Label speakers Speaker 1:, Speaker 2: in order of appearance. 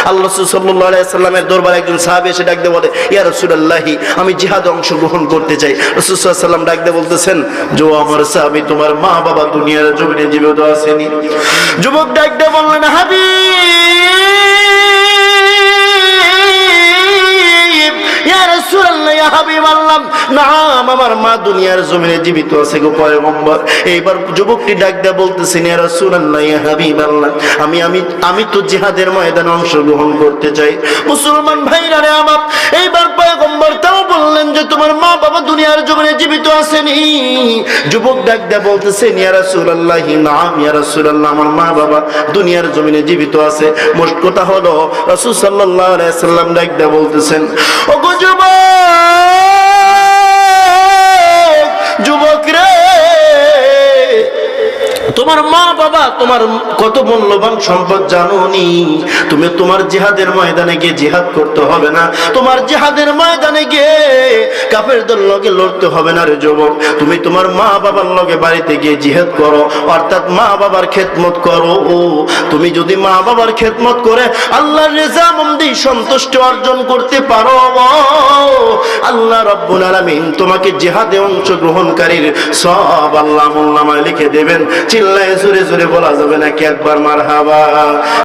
Speaker 1: আল্লাহ রাসূল সাল্লাল্লাহু আলাইহি সাল্লামের দরবারে একজন সাহাবী এসে ডাক দিয়ে বলে, ইয়া রাসূলুল্লাহ, আমি জিহাদে অংশগ্রহণ করতে চাই। রাসূল সাল্লাল্লাহু আলাইহি সাল্লাম ডাক দিয়ে বলতেছেন, যে আমার সাহাবী, তোমার মা বাবা দুনিয়ার জমিনে জীবিত আছেনি? যুবক ডাক দিয়ে বললেন, হাবিব, ইয়া রাসূলুল্লাহ, ইয়া হাবিবাল্লাহ, নাম, আমার মা দুনিয়ার জমিনে জীবিত আছে গো পয়গম্বর। এইবার যুবকটি ডাক দিয়ে বলতেছেন, ইয়া রাসূলুল্লাহ, ইয়া হাবিবাল্লাহ, আমি তো জিহাদের ময়দানে অংশগ্রহণ করতে চাই। মুসলমান ভাইরা রে আমার, এইবার পয়গম্বর তাও বললেন যে তোমার মা বাবা দুনিয়ার জমিনে জীবিত আছেনি? যুবক ডাক দিয়ে বলতেছেন, ইয়া রাসূলুল্লাহ, নাম ইয়া রাসূলুল্লাহ, আমার মা বাবা দুনিয়ার জমিনে জীবিত আছে। মোট কথা হলো, রাসূল সাল্লাল্লাহু আলাইহি সাল্লাম ডাক দিয়ে বলতেছেন, ওগো যুবক রে, তোমার মা বাবা তোমার কত মূল্যবান সম্পদ জানোনি? তুমি তোমার জিহাদের ময়দানে গিয়ে জিহাদ করতে হবে না, তোমার জিহাদের ময়দানে গিয়ে কাফেরদের লগে লড়তে হবে না রে যুবক। তুমি তোমার মা বাবার লগে বাড়িতে গিয়ে জিহাদ করো, অর্থাৎ মা বাবার খেদমত করো। তুমি যদি মা বাবার খেদমত করে আল্লাহর রেজামন্দি সন্তুষ্টি অর্জন করতে পারো, আল্লাহ রাব্বুল আলামিন তোমাকে জিহাদে অংশগ্রহণকারীর সব আল্লাহ আমলনামায় লিখে দেবেন। চিল্লায়ে জোরে জোরে বলা যাবে নাকি একবার মারহাবা?